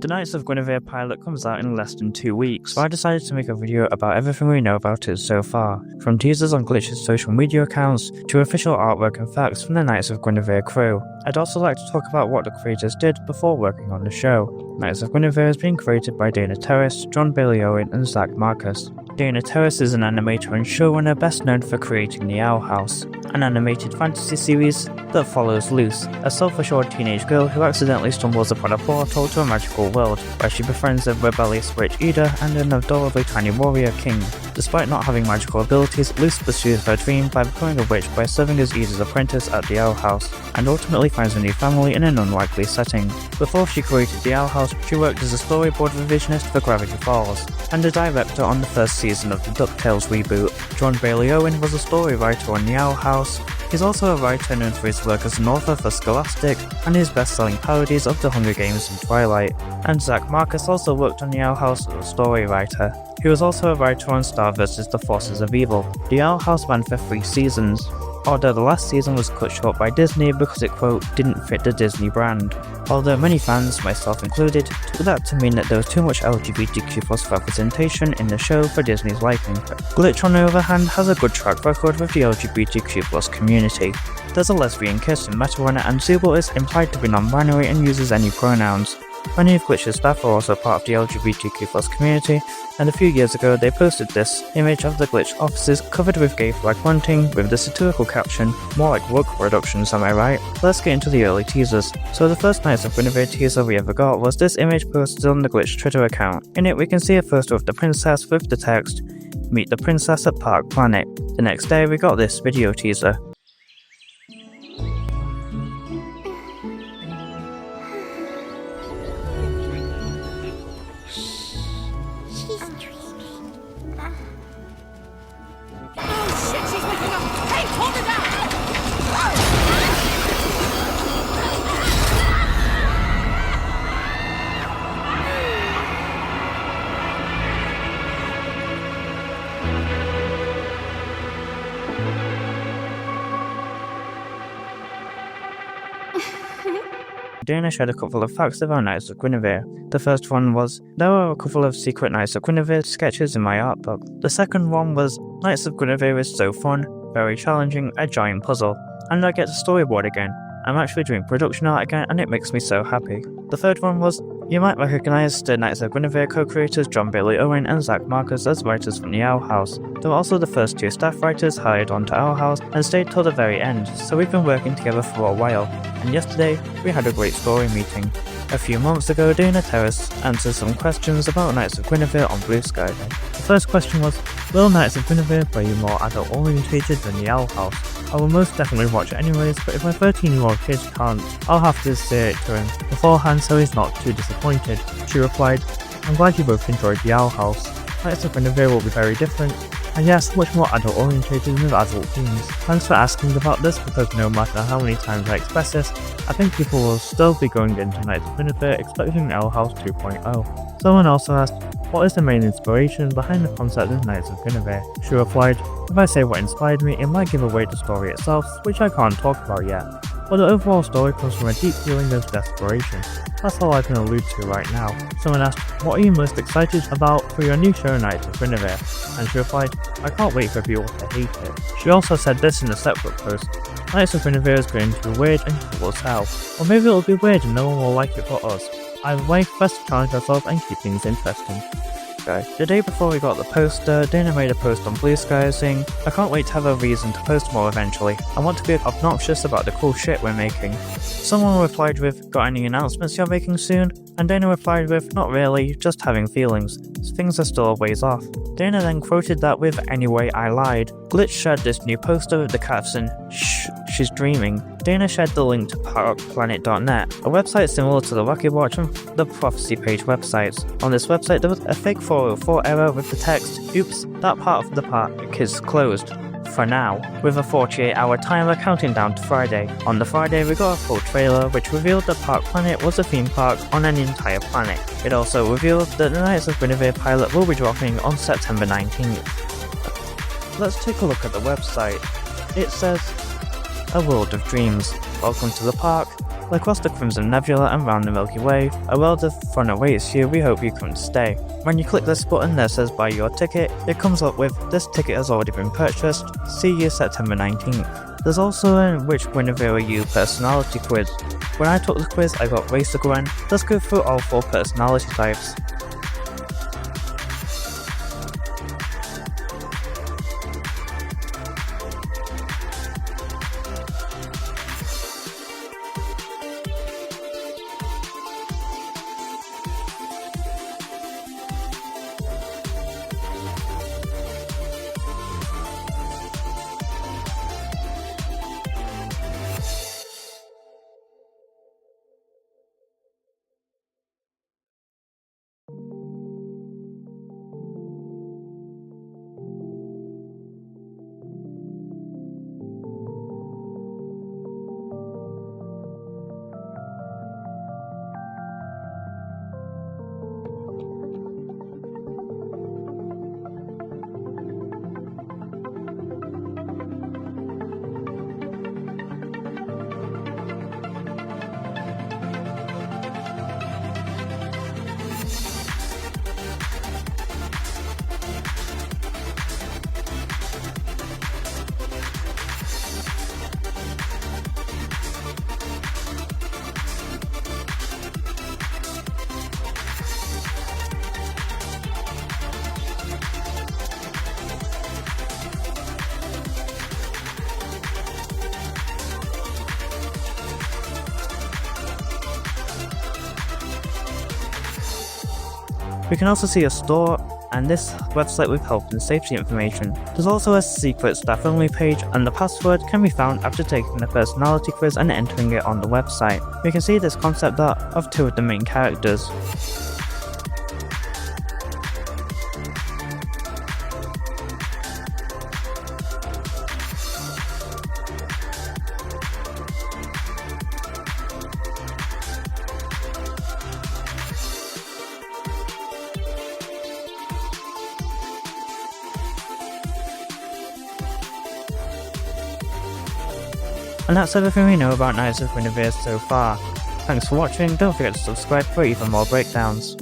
The Knights of Guinevere pilot comes out in less than 2 weeks, so I decided to make a video about everything we know about it so far, from teasers on Glitch's social media accounts to official artwork and facts from the Knights of Guinevere crew. I'd also like to talk about what the creators did before working on the show. Knights of Guinevere is being created by Dana Terrace, John Bailey Owen and Zach Marcus. Dana Terrace is an animator and showrunner best known for creating The Owl House, an animated fantasy series that follows Luce, a self-assured teenage girl who accidentally stumbles upon a portal to a magical world, where she befriends a rebellious witch Ida and an adorably tiny warrior king. Despite not having magical abilities, Luce pursues her dream by becoming a witch by serving as Ida's apprentice at the Owl House, and ultimately finds a new family in an unlikely setting. Before she created the Owl House, she worked as a storyboard revisionist for Gravity Falls, and a director on the first season of the DuckTales reboot. John Bailey Owen was a story writer on the Owl House. He's also a writer known for his work as an author for Scholastic and his best-selling parodies of The Hunger Games and Twilight. And Zach Marcus also worked on the Owl House as a story writer. He was also a writer on Star vs. the Forces of Evil. The Owl House ran for 3 seasons, although the last season was cut short by Disney because it, quote, didn't fit the Disney brand. Although many fans, myself included, took that to mean that there was too much LGBTQ+ representation in the show for Disney's liking. Glitch, on the other hand, has a good track record with the LGBTQ+ community. There's a lesbian kiss in Metarunner, and Zubel is implied to be non-binary and uses any pronouns. Many of Glitch's staff are also part of the LGBTQ+ community, and a few years ago they posted this image of the Glitch offices covered with gay flag bunting with the satirical caption, "More like woke productions, am I right?" Let's get into the early teasers. So the first Knights of Guinevere teaser we ever got was this image posted on the Glitch Twitter account. In it we can see a photo of the princess with the text, "Meet the princess at Park Planet." The next day we got this video teaser. Dana shared a couple of facts about Knights of Guinevere. The first one was, there are a couple of secret Knights of Guinevere sketches in my art book. The second one was, Knights of Guinevere is so fun, very challenging, a giant puzzle. And I get to storyboard again. I'm actually doing production art again and it makes me so happy. The third one was, you might recognize the Knights of Guinevere co-creators John Bailey Owen and Zach Marcus as writers from the Owl House. They were also the first 2 staff writers hired onto Owl House and stayed till the very end, so we've been working together for a while. And yesterday, we had a great story meeting. A few months ago, Dana Terrace answered some questions about Knights of Guinevere on Blue Sky Day. The first question was, will Knights of Guinevere be more adult-orientated than the Owl House? I will most definitely watch it anyways, but if my 13-year-old kid can't, I'll have to say it to him beforehand so he's not too disappointed. She replied, I'm glad you both enjoyed the Owl House. Knights of Guinevere will be very different, and yes, much more adult-orientated with adult themes. Thanks for asking about this, because no matter how many times I express this, I think people will still be going into Knights of Guinevere expecting Owl House 2.0. Someone also asked, what is the main inspiration behind the concept of Knights of Guinevere? She replied, if I say what inspired me, it might give away the story itself, which I can't talk about yet. But the overall story comes from a deep feeling of desperation. That's all I can allude to right now. Someone asked, what are you most excited about for your new show Knights of Guinevere? And she replied, I can't wait for people to hate it. She also said this in a separate post, Knights of Guinevere is going to be weird and cool as hell. Or maybe it'll be weird and no one will like it but us. Either way, best to challenge ourselves and keep things interesting. The day before we got the poster, Dana made a post on Blue Sky saying, I can't wait to have a reason to post more eventually. I want to be obnoxious about the cool shit we're making. Someone replied with, got any announcements you're making soon? And Dana replied with, not really, just having feelings. Things are still a ways off. Dana then quoted that with, anyway, I lied. Glitch shared this new poster with the caption, shh, she's dreaming. Dana shared the link to parkplanet.net, a website similar to the Rocket Watch and the Prophecy Page websites. On this website there was a fake 404 error with the text, oops, that part of the park is closed. For now, with a 48-hour timer counting down to Friday. On the Friday we got a full trailer which revealed that Park Planet was a theme park on an entire planet. It also revealed that the Knights of Guinevere pilot will be dropping on September 19th. Let's take a look at the website. It says, A world of dreams. Welcome to the park, across the Crimson Nebula and round the Milky Way, a world of fun awaits you. We hope you come to stay. When you click this button that says buy your ticket, it comes up with this ticket has already been purchased. See you September 19th. There's also a Which Guinevere Are You personality quiz. When I took the quiz, I got Race to Gwen. Let's go through all 4 personality types. We can also see a store and this website with health and safety information. There's also a secret staff only page, and the password can be found after taking the personality quiz and entering it on the website. We can see this concept art of 2 of the main characters. And that's everything we know about Knights of Guinevere so far. Thanks for watching, don't forget to subscribe for even more breakdowns.